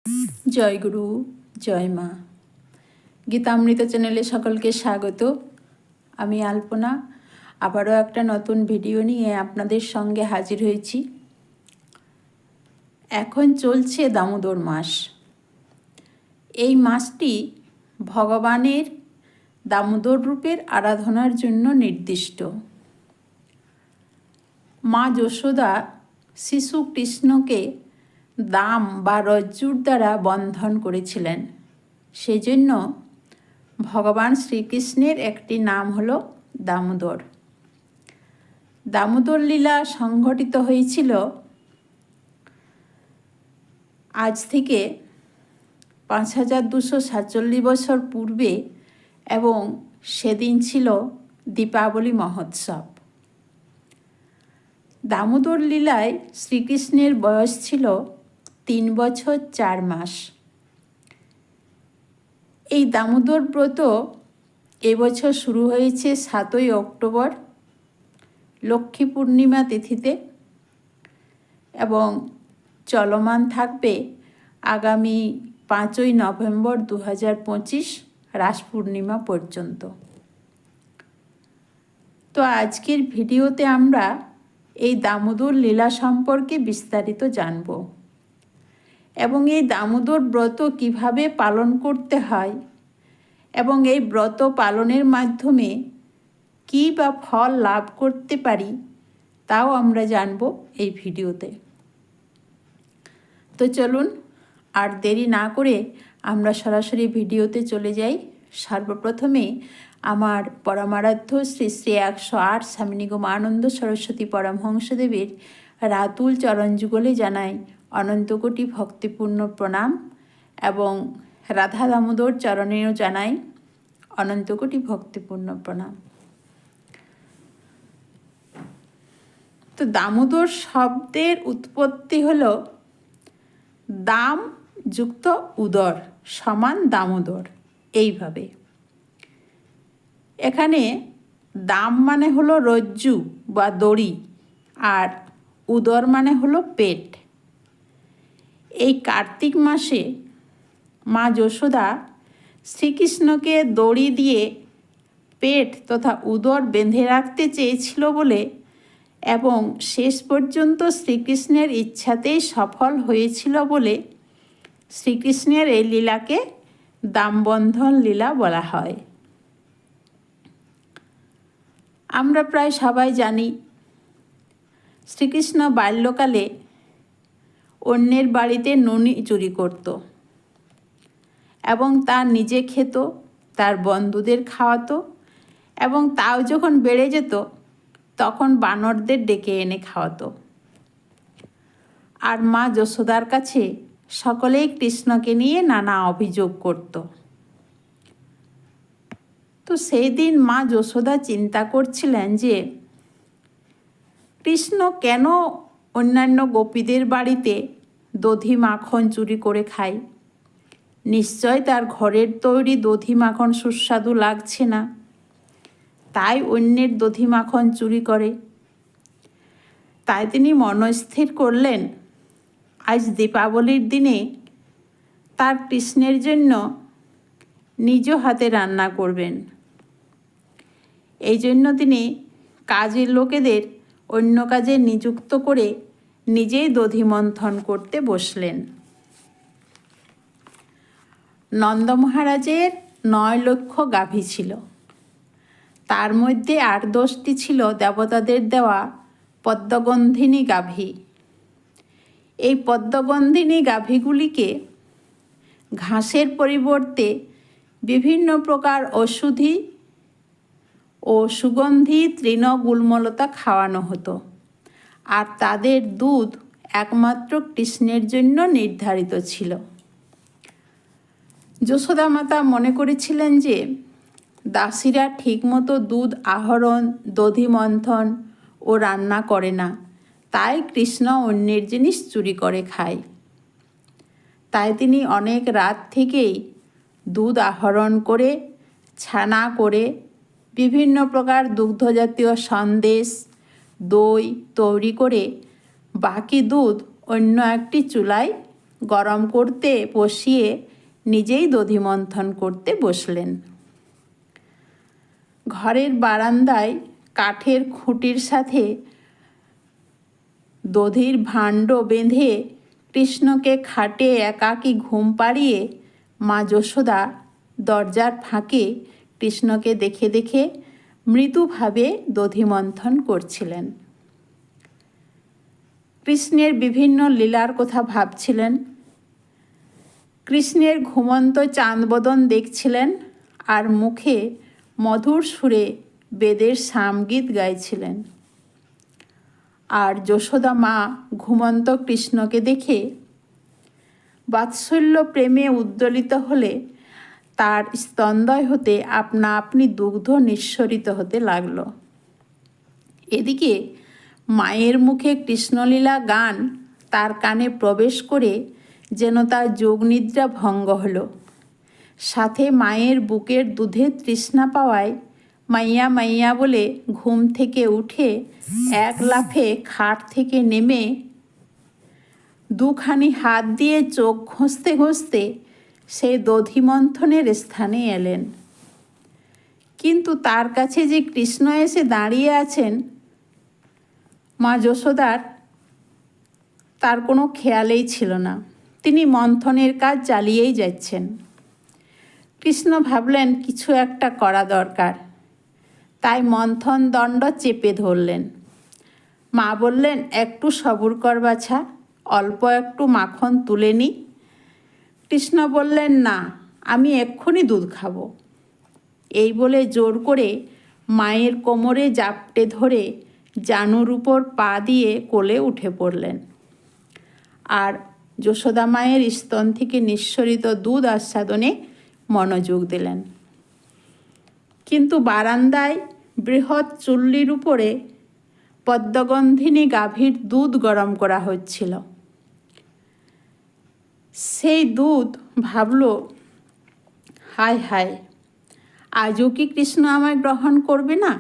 জয় গুরু, জয় মা। গীতামৃত চ্যানেলে সকলকে স্বাগত। আমি আলপনা আবারও একটা নতুন ভিডিও নিয়ে আপনাদের সঙ্গে হাজির হয়েছি। এখন চলছে দামোদর মাস। এই মাসটি ভগবানের দামোদর রূপের আরাধনার জন্য নির্দিষ্ট। মা যশোদা শিশু কৃষ্ণকে দাম বা রজ্জুর দ্বারা বন্ধন করেছিলেন। সেজন্য ভগবান শ্রীকৃষ্ণের একটি নাম হল দামোদর। দামোদর লীলা সংঘটিত হয়েছিল আজ থেকে 5247 বছর পূর্বে এবং সেদিন ছিল দীপাবলি মহোৎসব। দামোদর লীলায় শ্রীকৃষ্ণের বয়স ছিল 3 বছর 4 মাস। এই দামোদর ব্রত এবছর শুরু হয়েছে 7ই অক্টোবর লক্ষ্মী পূর্ণিমা তিথিতে এবং চলমান থাকবে আগামী 5ই নভেম্বর 2025 রাস পূর্ণিমা পর্যন্ত। তো আজকের ভিডিওতে আমরা এই দামোদর লীলা সম্পর্কে বিস্তারিত জানব এবং এই দামোদর ব্রত কিভাবে পালন করতে হয় এবং এই ব্রত পালনের মাধ্যমে কী বা ফল লাভ করতে পারি তাও আমরা জানব এই ভিডিওতে। তো চলুন আর দেরি না করে আমরা সরাসরি ভিডিওতে চলে যাই। সর্বপ্রথমে আমার পরমারাধ্য শ্রী শ্রী 108 স্বামী নিগম আনন্দ সরস্বতী পরমহংসদেবের রাতুল চরণযুগলে জানাই অনন্তকোটি ভক্তিপূর্ণ প্রণাম এবং রাধা দামোদর চরণেও জানাই অনন্তকোটি ভক্তিপূর্ণ প্রণাম। তো দামোদর শব্দের উৎপত্তি হল দাম যুক্ত উদর সমান দামোদর, এইভাবে। এখানে দাম মানে হলো রজ্জু বা দড়ি আর উদর মানে হলো পেট। এই কার্তিক মাসে মা যশোদা শ্রীকৃষ্ণকে দড়ি দিয়ে পেট তথা উদর বেঁধে রাখতে চেয়েছিল বলে এবং শেষ পর্যন্ত শ্রীকৃষ্ণের ইচ্ছাতেই সফল হয়েছিল বলে শ্রীকৃষ্ণের এই লীলাকে দামবন্ধন লীলা বলা হয়। আমরা প্রায় সবাই জানি শ্রীকৃষ্ণ বাল্যকালে অন্যের বাড়িতে ননি চুরি করত এবং তা নিজে খেত, তার বন্ধুদের খাওয়াতো এবং তাও যখন বেড়ে যেত তখন বানরদের ডেকে এনে খাওয়াতো। আর মা যশোদার কাছে সকলেই কৃষ্ণকে নিয়ে নানা অভিযোগ করত। তো সেই দিন মা যশোদা চিন্তা করছিলেন যে কৃষ্ণ কেন অন্যান্য গোপীদের বাড়িতে দধি মাখন চুরি করে খায়? নিশ্চয় তার ঘরের তৈরি দধি মাখন সুস্বাদু লাগছে না, তাই অন্যের দধি মাখন চুরি করে। তাই তিনি মনস্থির করলেন আজ দীপাবলির দিনে তার কৃষ্ণের জন্য নিজ হাতে রান্না করবেন। এই জন্য তিনি কাজের লোকেদের অন্য কাজে নিযুক্ত করে নিজেই দধি মন্থন করতে বসলেন। নন্দ মহারাজের 9 লক্ষ গাভী ছিল, তার মধ্যে 8-10টি ছিল দেবতাদের দেওয়া পদ্মগন্ধিনী গাভী। এই পদ্মগন্ধিনী গাভীগুলিকে ঘাসের পরিবর্তে বিভিন্ন প্রকার ঔষধি ও সুগন্ধি তৃণগুল্মলতা খাওয়ানো হতো আর তাদের দুধ একমাত্র কৃষ্ণের জন্য নির্ধারিত ছিল। যশোদা মাতা মনে করেছিলেন যে দাসীরা ঠিকমতো দুধ আহরণ, দধি মন্থন ও রান্না করে না, তাই কৃষ্ণ অন্যের জিনিস চুরি করে খায়। তাই তিনি অনেক রাত থেকেই দুধ আহরণ করে ছানা করে বিভিন্ন প্রকার দুগ্ধজাতীয় সন্দেশ, দই তৈরি করে বাকি দুধ অন্য একটি চুলায় গরম করতে বসিয়ে নিজেই দধি মন্থন করতে বসলেন। ঘরের বারান্দায় কাঠের খুঁটির সাথে দধির ভাণ্ড বেঁধে কৃষ্ণকে খাটে একাকী ঘুম পাড়িয়ে মা যশোদা দরজার ফাঁকে কৃষ্ণকে দেখে দেখে মৃদুভাবে দধি মন্থন করছিলেন। কৃষ্ণের বিভিন্ন লীলার কথা ভাবছিলেন। কৃষ্ণের ঘুমন্ত চাঁদবদন দেখছিলেন আর মুখে মধুর সুরে বেদের সামগীত গাইছিলেন। আর যশোদা মা ঘুমন্ত কৃষ্ণকে দেখে বাৎসল্য প্রেমে উদ্দোলিত হলে তার স্তন্দয় হতে আপনা আপনি দুগ্ধ নিঃসরিত হতে লাগল। এদিকে মায়ের মুখে কৃষ্ণলীলা গান তার কানে প্রবেশ করে যেন তার যোগনিদ্রা ভঙ্গ হলো। সাথে মায়ের বুকের দুধের তৃষ্ণা পাওয়ায় মাইয়া মাইয়া বলে ঘুম থেকে উঠে এক লাফে খাট থেকে নেমে দুখানি হাত দিয়ে চোখ ঘষতে ঘষতে সেই দধি মন্থনের স্থানে এলেন। কিন্তু তার কাছে যে কৃষ্ণ এসে দাঁড়িয়ে আছেন, মা যশোদার তার কোনো খেয়ালেই ছিল না। তিনি মন্থনের কাজ চালিয়েই যাচ্ছেন। কৃষ্ণ ভাবলেন কিছু একটা করা দরকার, তাই মন্থন দণ্ড চেপে ধরলেন। মা বললেন, একটু সবুর কর বাছা, অল্প একটু মাখন তুলে নি। কৃষ্ণ বললেন, না, আমি এক্ষুনি দুধ খাবো। এই বলে জোর করে মায়ের কোমরে জাপটে ধরে জানুর উপর পা দিয়ে কোলে উঠে পড়লেন আর যশোদা মায়ের স্তন থেকে নিঃসরিত দুধ আস্বাদনে মনোযোগ দিলেন। কিন্তু বারান্দায় বৃহৎ চুল্লির উপরে পদ্মগন্ধিনী গাভীর দুধ গরম করা হচ্ছিল। সেই দুধ ভাবল, হায় হায়, আজও কি কৃষ্ণ আমায় গ্রহণ করবে না?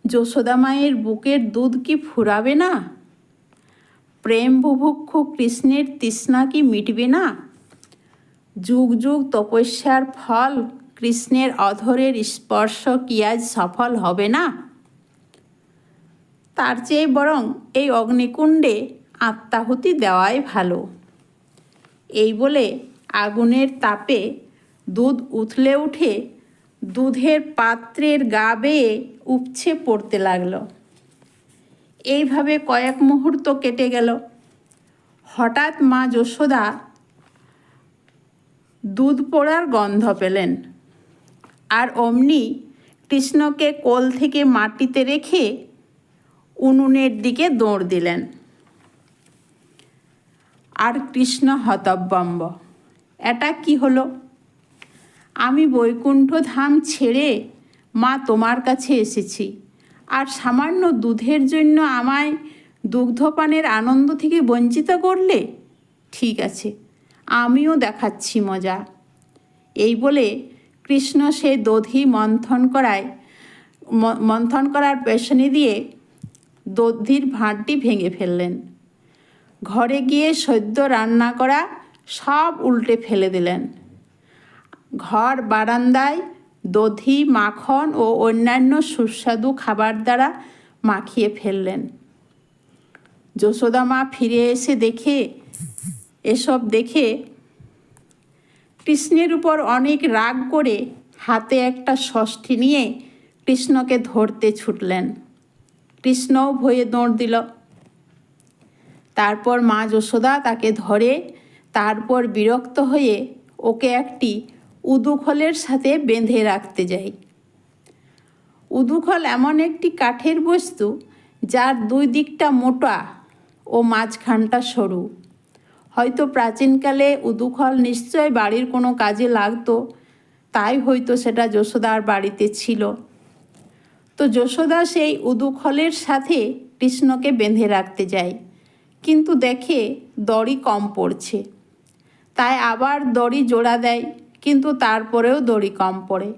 যশোদা মায়ের বুকের দুধ কি ফুরাবে না? প্রেম বুভুক্ষু কৃষ্ণের তৃষ্ণা কি মিটবে না? যুগ যুগ তপস্যার ফল কৃষ্ণের অধরের স্পর্শ কি আজ সফল হবে না? তার চেয়ে বরং এই অগ্নিকুণ্ডে আত্মাহুতি দেওয়াই ভালো। এই বলে আগুনের তাপে দুধ উথলে উঠে দুধের পাত্রের গা বেয়ে উপচে পড়তে লাগল। এইভাবে কয়েক মুহূর্ত কেটে গেল। হঠাৎ মা যশোদা দুধ পোড়ার গন্ধ পেলেন আর অমনি কৃষ্ণকে কোল থেকে মাটিতে রেখে উনুনের দিকে দৌড় দিলেন। আর কৃষ্ণ হতভম্ব, এটা কি হলো? আমি বৈকুণ্ঠ ধাম ছেড়ে মা তোমার কাছে এসেছি, আর সামান্য দুধের জন্য আমায় দুগ্ধপানের আনন্দ থেকে বঞ্চিত করলে? ঠিক আছে, আমিও দেখাচ্ছি মজা। এই বলে কৃষ্ণ সে দধি মন্থন করার পেছনে দিয়ে দধির ভাঁড়টি ভেঙে ফেললেন। ঘরে গিয়ে সদ্য রান্না করা সব উল্টে ফেলে দিলেন। ঘর বারান্দায় দধি, মাখন ও অন্যান্য সুস্বাদু খাবার দ্বারা মাখিয়ে ফেললেন। যশোদা মা ফিরে এসে এসব দেখে কৃষ্ণের উপর অনেক রাগ করে হাতে একটা ষষ্ঠী নিয়ে কৃষ্ণকে ধরতে ছুটলেন। কৃষ্ণও ভয়ে দৌড় দিল। তারপর মা যশোদা তাকে ধরে তারপর বিরক্ত হয়ে ওকে একটি উদুখলের সাথে বেঁধে রাখতে যায়। উদুখল এমন একটি কাঠের বস্তু যার দুই দিকটা মোটা ও মাঝখানটা সরু। হয়তো প্রাচীনকালে উদুখল নিশ্চয় বাড়ির কোনো কাজে লাগতো, তাই হয়তো সেটা যশোদার বাড়িতে ছিল। তো যশোদা সেই উদুখলের সাথে কৃষ্ণকে বেঁধে রাখতে যায়, কিন্তু দেখে দড়ি কম পড়ছে, তাই আবার দড়ি জোড়া দেয়, কিন্তু তারপরেও দড়ি কম পড়ে।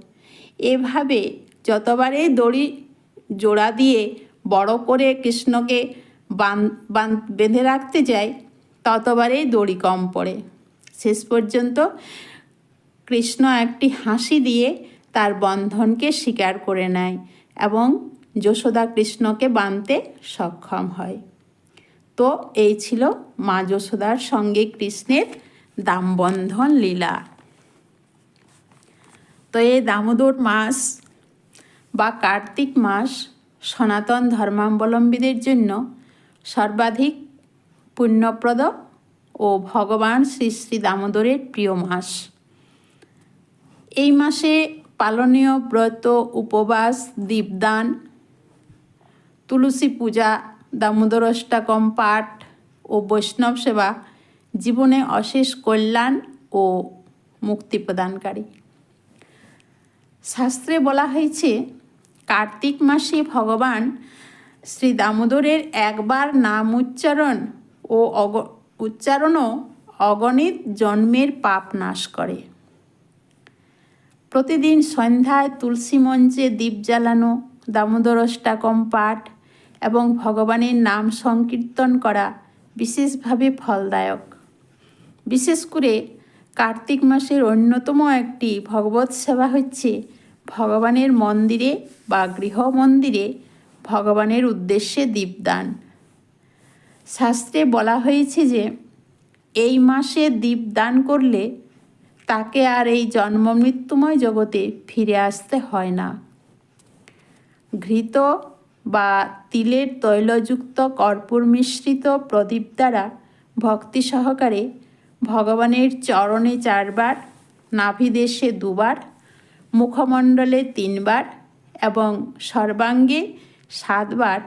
এভাবে যতবারে দড়ি জোড়া দিয়ে বড় করে কৃষ্ণকে বেঁধে রাখতে যায়, ততবারেই দড়ি কম পড়ে। শেষ পর্যন্ত কৃষ্ণ একটি হাসি দিয়ে তার বন্ধনকে স্বীকার করে নেয় এবং যশোদা কৃষ্ণকে বাঁধতে সক্ষম হয়। তো এই ছিল মা যশোদার সঙ্গে কৃষ্ণের দামবন্ধন লীলা। তো এই দামোদর মাস বা কার্তিক মাস সনাতন ধর্মাবলম্বীদের জন্য সর্বাধিক পুণ্যপ্রদ ও ভগবান শ্রী শ্রী দামোদরের প্রিয় মাস। এই মাসে পালনীয় ব্রত, উপবাস, দীপদান, তুলসী পূজা, দামোদর অষ্টকম পাঠ ও বৈষ্ণব সেবা জীবনে অশেষ কল্যাণ ও মুক্তি প্রদানকারী। শাস্ত্রে বলা হয়েছে কার্তিক মাসে ভগবান শ্রী দামোদরের একবার নাম উচ্চারণও অগণিত জন্মের পাপ নাশ করে। প্রতিদিন সন্ধ্যায় তুলসী মঞ্চে দীপ জ্বালানো, দামোদর অষ্টকম পাঠ এবং ভগবানের নাম সংকীর্তন করা বিশেষভাবে ফলদায়ক। বিশেষ করে কার্তিক মাসের অন্যতম একটি ভগবৎ সেবা হচ্ছে ভগবানের মন্দিরে বা গৃহ মন্দিরে ভগবানের উদ্দেশ্যে দীপদান। শাস্ত্রে বলা হয়েছে যে এই মাসে দীপদান করলে তাকে আর এই জন্ম মৃত্যুময় জগতে ফিরে আসতে হয় না। ঘৃত বা তিলের তৈলযুক্ত কর্পূর মিশ্রিত প্রদীপ দ্বারা ভক্তি সহকারে ভগবানের চরণে 4 বার, নাভিদেশে 2 বার, মুখমণ্ডলে 3 বার এবং সর্বাঙ্গে 7 বার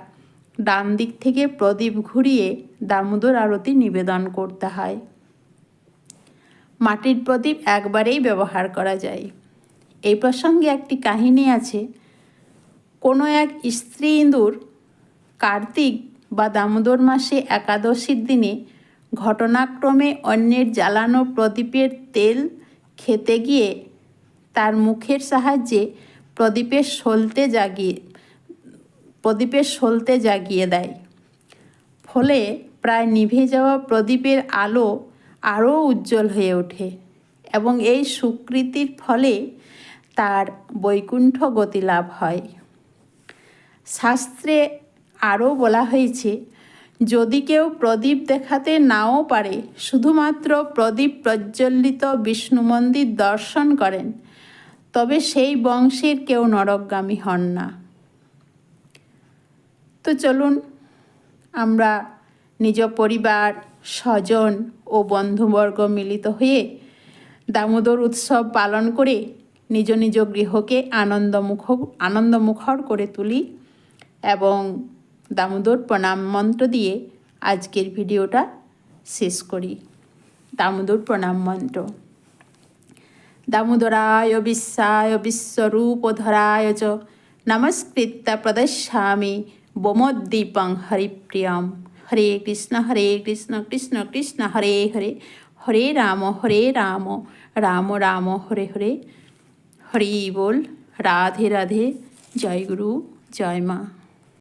ডান দিক থেকে প্রদীপ ঘুরিয়ে দামোদর আরতি নিবেদন করতে হয়। মাটির প্রদীপ একবারেই ব্যবহার করা যায়। এই প্রসঙ্গে একটি কাহিনী আছে। কোনো এক স্ত্রী ইঁদুর কার্তিক বা দামোদর মাসে একাদশীর দিনে ঘটনাক্রমে অন্যের জ্বালানো প্রদীপের তেল খেতে গিয়ে তার মুখের সাহায্যে প্রদীপের সলতে জাগিয়ে দেয়। ফলে প্রায় নিভে যাওয়া প্রদীপের আলো আরও উজ্জ্বল হয়ে ওঠে এবং এই সুকৃতির ফলে তার বৈকুণ্ঠ গতি লাভ হয়। শাস্ত্রে আরও বলা হয়েছে, যদি কেউ প্রদীপ দেখাতে নাও পারে, শুধুমাত্র প্রদীপ প্রজ্বলিত বিষ্ণু মন্দির দর্শন করেন, তবে সেই বংশের কেউ নরকগামী হন না। তো চলুন আমরা নিজ পরিবার, স্বজন ও বন্ধুবর্গ মিলিত হয়ে দামোদর উৎসব পালন করে নিজ নিজ গৃহকে আনন্দমুখর করে তুলি এবং দামোদর প্রণাম মন্ত্র দিয়ে আজকের ভিডিওটা শেষ করি। দামোদর প্রণাম মন্ত্র। দামোদরায় বিশ্বায় বিশ্বরূপধরায় চ নমস্কৃত্য প্রদর্শামি বোমোদ্দীপং হরিপ্রিয়ম। হরে কৃষ্ণ কৃষ্ণ কৃষ্ণ হরে হরে, হরে রাম রাম রাম হরে হরে। হরি বল। রাধে রাধে। জয় গুরু, জয় মা।